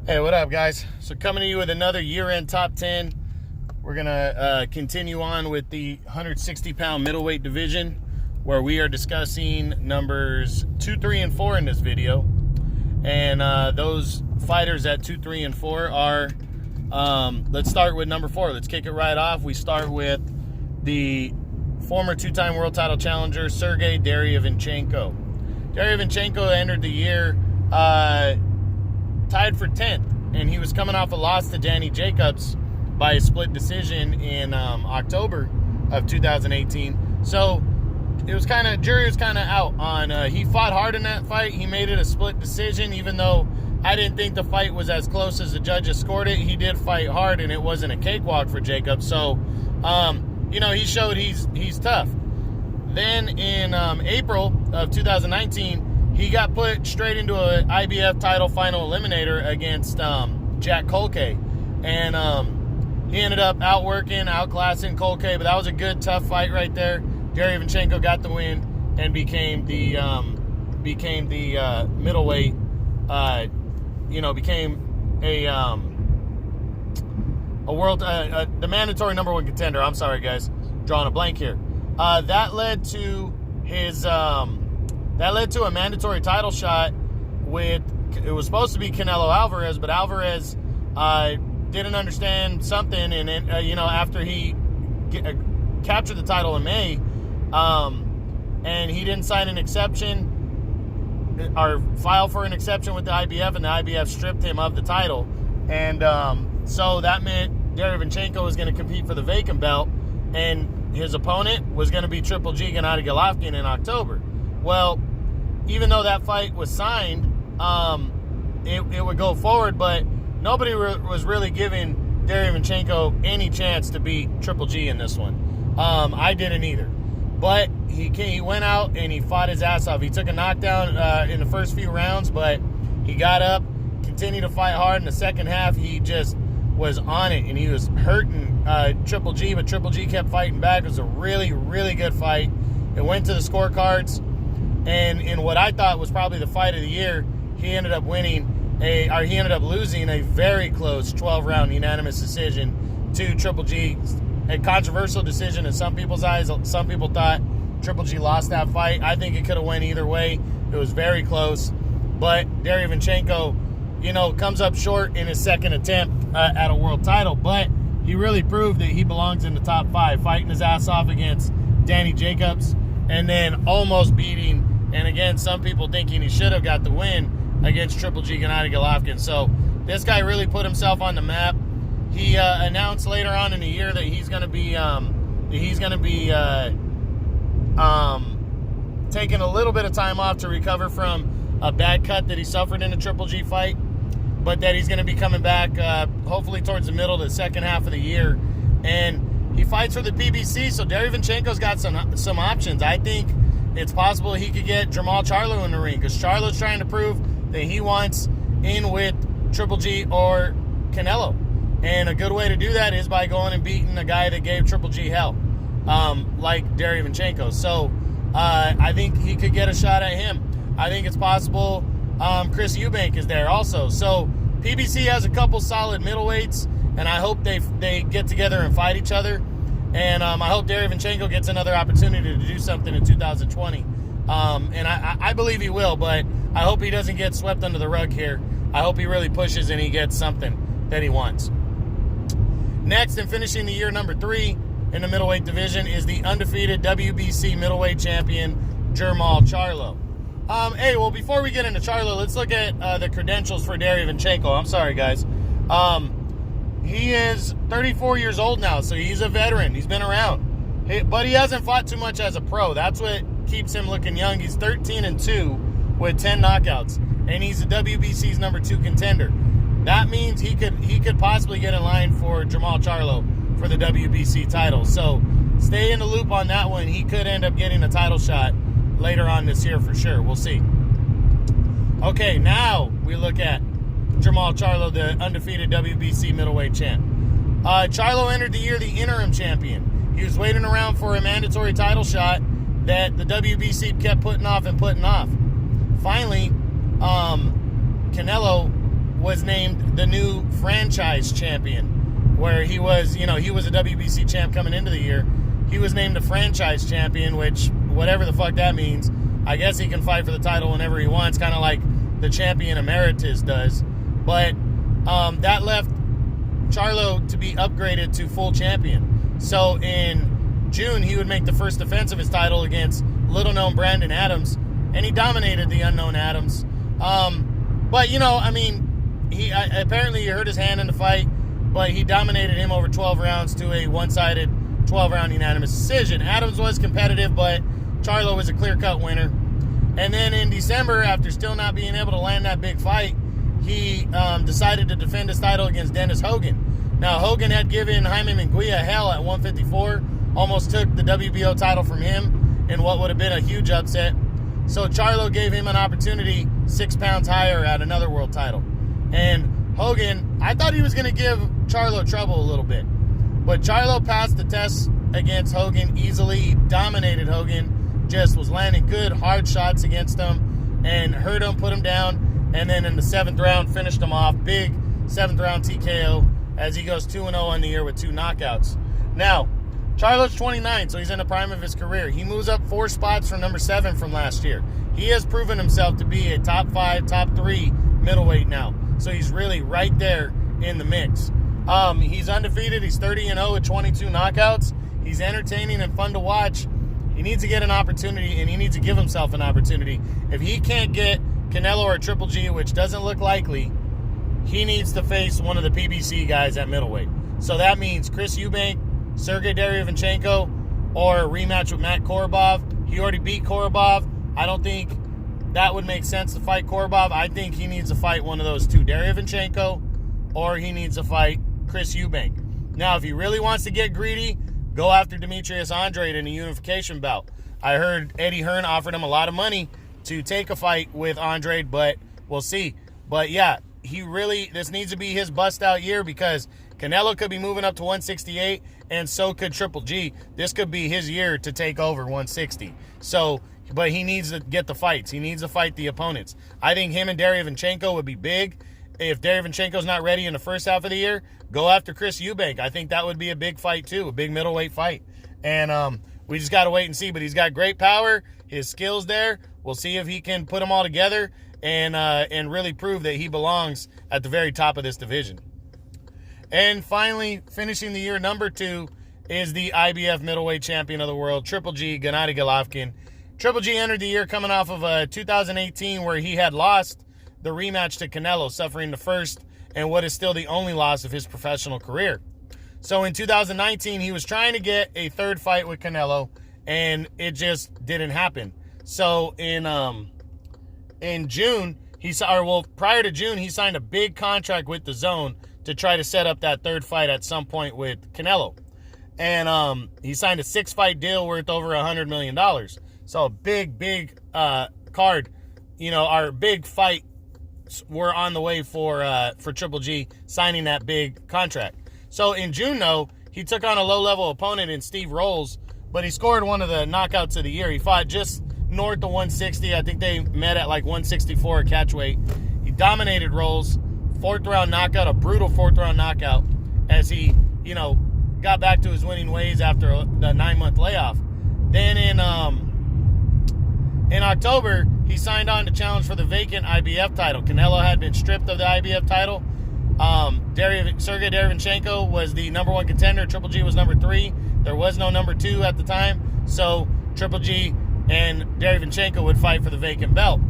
Hey, what up, guys? So coming to you with another year-end top 10. We're going to continue on with the 160-pound middleweight division, where we are discussing numbers 2, 3, and 4 in this video. And those fighters at 2, 3, and 4 are, let's start with number 4. Let's kick it right off. We start with the former two-time world title challenger, Sergey Derevyanchenko. Derevyanchenko entered the year tied for 10th, and he was coming off a loss to Danny Jacobs by a split decision in October of 2018. So it was jury was kind of out on, he fought hard in that fight. He made it a split decision, even though I didn't think the fight was as close as the judges scored it. He did fight hard, and it wasn't a cakewalk for Jacobs. So, he showed he's tough. Then in April of 2019, he got put straight into an IBF title final eliminator against Jack Kolke. And he ended up outclassing Kolke, but that was a good, tough fight right there. Derevyanchenko got the win and became the middleweight, became a world, the mandatory number 1 contender. I'm sorry, guys. Drawing a blank here. That led to a mandatory title shot it was supposed to be Canelo Alvarez, but Alvarez didn't understand something, and after he captured the title in May, and he didn't sign an exception or file for an exception with the IBF, and the IBF stripped him of the title, and so that meant Derevyanchenko was going to compete for the vacant belt, and his opponent was going to be Triple G Gennady Golovkin in October. Well, even though that fight was signed, it would go forward, but nobody was really giving Derevyanchenko any chance to beat Triple G in this one. I didn't either. But he went out and he fought his ass off. He took a knockdown in the first few rounds, but he got up, continued to fight hard. In the second half, he just was on it, and he was hurting Triple G, but Triple G kept fighting back. It was a really, really good fight. It went to the scorecards. And in what I thought was probably the fight of the year, he ended up losing a very close 12-round unanimous decision to Triple G. A controversial decision in some people's eyes. Some people thought Triple G lost that fight. I think it could have went either way. It was very close. But Derevyanchenko, comes up short in his second attempt at a world title. But he really proved that he belongs in the top 5, fighting his ass off against Danny Jacobs and then almost beating. And again, some people thinking he should have got the win against Triple G Gennady Golovkin. So this guy really put himself on the map. He announced later on in the year that he's going to be taking a little bit of time off to recover from a bad cut that he suffered in the Triple G fight, but that he's going to be coming back hopefully towards the middle of the second half of the year. And he fights for the PBC, so Derevyanchenko's got some options. I think it's possible he could get Jamal Charlo in the ring, because Charlo's trying to prove that he wants in with Triple G or Canelo. And a good way to do that is by going and beating a guy that gave Triple G hell, like Derevyanchenko. So I think he could get a shot at him. I think it's possible Chris Eubank is there also. So PBC has a couple solid middleweights, and I hope they get together and fight each other. And I hope Derevyanchenko gets another opportunity to do something in 2020. And I believe he will, but I hope he doesn't get swept under the rug here. I hope he really pushes and he gets something that he wants. Next, and finishing the year number 3 in the middleweight division, is the undefeated WBC middleweight champion, Jamal Charlo. Before we get into Charlo, let's look at the credentials for Derevyanchenko. I'm sorry, guys. He is 34 years old now, so he's a veteran. He's been around. But he hasn't fought too much as a pro. That's what keeps him looking young. He's 13-2 with 10 knockouts, and he's the WBC's number 2 contender. That means he could possibly get in line for Jamal Charlo for the WBC title. So stay in the loop on that one. He could end up getting a title shot later on this year for sure. We'll see. Okay, now we look at Jamal Charlo, the undefeated WBC middleweight champ. Charlo entered the year the interim champion. He was waiting around for a mandatory title shot that the WBC kept putting off. Finally, Canelo was named the new franchise champion, where he was a WBC champ coming into the year. He was named a franchise champion, which, whatever the fuck that means, I guess he can fight for the title whenever he wants, kind of like the champion emeritus does. But that left Charlo to be upgraded to full champion. So in June, he would make the first defense of his title against little-known Brandon Adams, and he dominated the unknown Adams. But, he apparently hurt his hand in the fight, but he dominated him over 12 rounds to a one-sided 12-round unanimous decision. Adams was competitive, but Charlo was a clear-cut winner. And then in December, after still not being able to land that big fight, he decided to defend his title against Dennis Hogan. Now, Hogan had given Jaime Munguia hell at 154, almost took the WBO title from him in what would have been a huge upset. So Charlo gave him an opportunity 6 pounds higher at another world title. And Hogan, I thought he was going to give Charlo trouble a little bit. But Charlo passed the test against Hogan easily. He dominated Hogan, just was landing good, hard shots against him and hurt him, put him down. And then in the 7th round, finished him off. Big 7th round TKO as he goes 2-0 on the year with 2 knockouts. Now, Charlo's 29, so he's in the prime of his career. He moves up 4 spots from number 7 from last year. He has proven himself to be a top 5, top 3 middleweight now. So he's really right there in the mix. He's undefeated. He's 30-0 with 22 knockouts. He's entertaining and fun to watch. He needs to get an opportunity, and he needs to give himself an opportunity. If he can't get Canelo or Triple G, which doesn't look likely, he needs to face one of the PBC guys at middleweight. So that means Chris Eubank, Sergey Derevyanchenko, or a rematch with Matt Korobov. He already beat Korobov. I don't think that would make sense to fight Korobov. I think he needs to fight one of those two, Derevyanchenko, or he needs to fight Chris Eubank. Now, if he really wants to get greedy, go after Demetrius Andrade in a unification bout. I heard Eddie Hearn offered him a lot of money to take a fight with Andrade, but we'll see. But yeah, this needs to be his bust-out year, because Canelo could be moving up to 168, and so could Triple G. This could be his year to take over 160. But he needs to get the fights. He needs to fight the opponents. I think him and Derevyanchenko would be big. If Derevyanchenko's not ready in the first half of the year, go after Chris Eubank. I think that would be a big fight too, a big middleweight fight. And we just got to wait and see. But he's got great power, his skills there. We'll see if he can put them all together and really prove that he belongs at the very top of this division. And finally, finishing the year number 2 is the IBF middleweight champion of the world, Triple G, Gennady Golovkin. Triple G entered the year coming off of 2018, where he had lost the rematch to Canelo, suffering the first and what is still the only loss of his professional career. So in 2019, he was trying to get a third fight with Canelo, and it just didn't happen. So in June, prior to June, he signed a big contract with DAZN to try to set up that third fight at some point with Canelo. And he signed a 6-fight deal worth over $100 million. So a big card. Our big fight were on the way for Triple G signing that big contract. So in June, though, he took on a low-level opponent in Steve Rolls, but he scored one of the knockouts of the year. He fought just north of 160. I think they met at like 164 at catch weight. He dominated Rolls. 4th-round knockout, a brutal 4th-round knockout, as he, got back to his winning ways after the 9-month layoff. Then in October, he signed on to challenge for the vacant IBF title. Canelo had been stripped of the IBF title. Sergey Derevyanchenko was the number 1 contender. Triple G was number 3. There was no number 2 at the time. So Triple G and Derevyanchenko would fight for the vacant belt.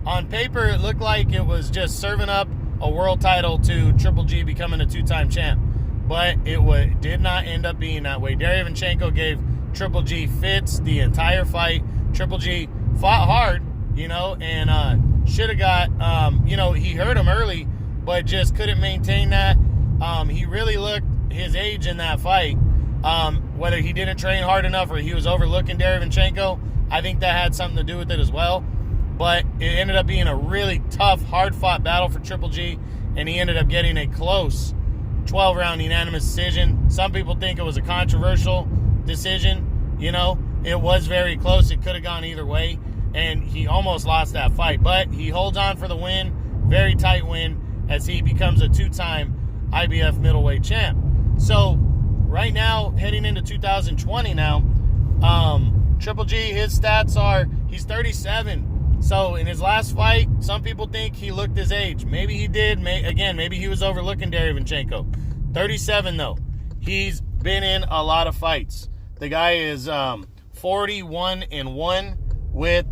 On paper, it looked like it was just serving up a world title to Triple G becoming a 2-time champ. But it did not end up being that way. Derevyanchenko gave Triple G fits the entire fight. Triple G fought hard, and should have got, he hurt him early, but just couldn't maintain that. He really looked his age in that fight. Whether he didn't train hard enough or he was overlooking Derevyanchenko, I think that had something to do with it as well. But it ended up being a really tough, hard-fought battle for Triple G, and he ended up getting a close 12-round unanimous decision. Some people think it was a controversial decision. It was very close. It could have gone either way, and he almost lost that fight. But he holds on for the win, very tight win, as he becomes a 2-time IBF middleweight champ. So right now, heading into 2020 now, Triple G, his stats are, he's 37. So in his last fight, some people think he looked his age. Maybe he did. Maybe he was overlooking Derevyanchenko. 37 though. He's been in a lot of fights. The guy is 41-1 with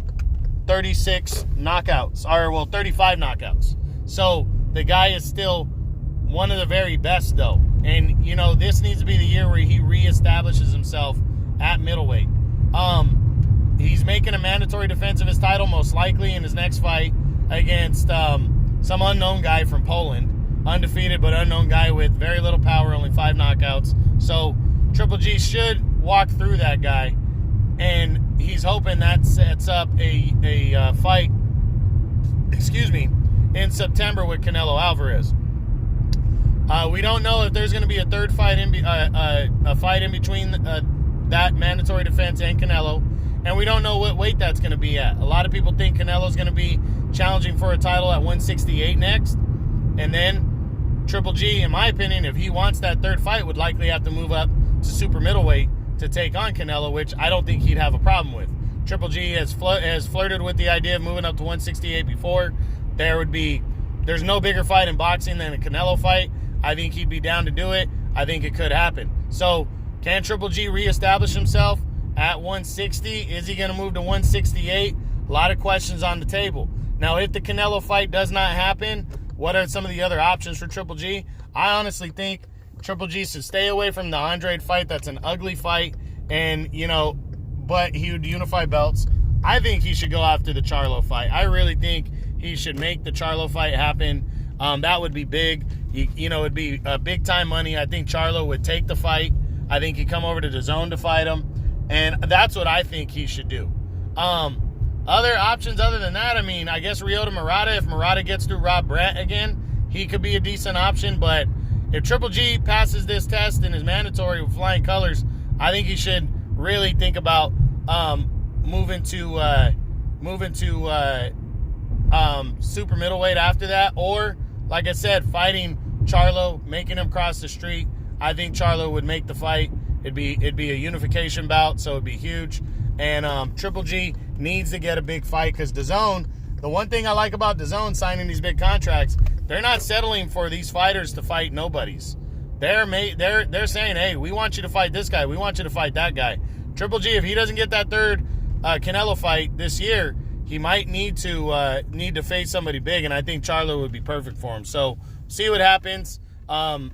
36 knockouts, 35 knockouts. So the guy is still one of the very best though. And, this needs to be the year where he reestablishes himself at middleweight. He's making a mandatory defense of his title most likely in his next fight against some unknown guy from Poland. Undefeated but unknown guy with very little power, only 5 knockouts. So Triple G should walk through that guy, and he's hoping that sets up a fight, in September with Canelo Alvarez. We don't know if there's going to be a third fight a fight in between that mandatory defense and Canelo, and we don't know what weight that's going to be at. A lot of people think Canelo's going to be challenging for a title at 168 next, and then Triple G, in my opinion, if he wants that third fight, would likely have to move up to super middleweight to take on Canelo, which I don't think he'd have a problem with. Triple G has flirted with the idea of moving up to 168 before. There's no bigger fight in boxing than a Canelo fight. I think he'd be down to do it. I think it could happen. So can Triple G reestablish himself at 160? Is he going to move to 168? A lot of questions on the table. Now, if the Canelo fight does not happen, what are some of the other options for Triple G? I honestly think Triple G should stay away from the Andrade fight. That's an ugly fight, and, but he would unify belts. I think he should go after the Charlo fight. I really think he should make the Charlo fight happen. That would be big. It'd be big-time money. I think Charlo would take the fight. I think he'd come over to DAZN to fight him, and that's what I think he should do. Other options other than that, I guess Ryota Murata, if Murata gets through Rob Brant again, he could be a decent option. But if Triple G passes this test and is mandatory with flying colors, I think he should really think about moving to super middleweight after that. Or, like I said, fighting Charlo, making him cross the street. I think Charlo would make the fight. It'd be a unification bout, so it'd be huge. And Triple G needs to get a big fight because DAZN, the one thing I like about DAZN signing these big contracts, they're not settling for these fighters to fight nobodies. They're saying, hey, we want you to fight this guy. We want you to fight that guy. Triple G, if he doesn't get that third Canelo fight this year, he might need to face somebody big, and I think Charlo would be perfect for him. So see what happens. I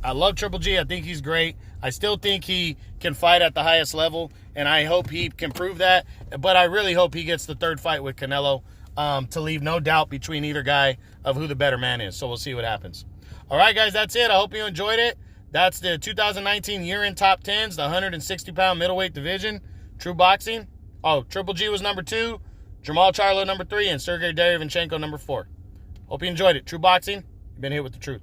love Triple G. I think he's great. I still think he can fight at the highest level, and I hope he can prove that. But I really hope he gets the third fight with Canelo to leave no doubt between either guy of who the better man is. So we'll see what happens. All right, guys, that's it. I hope you enjoyed it. That's the 2019 year-end top 10s, the 160-pound middleweight division, True Boxing. Oh, Triple G was number 2, Jamal Charlo number 3, and Sergey Derevyanchenko number 4. Hope you enjoyed it. True Boxing, you've been here with the truth.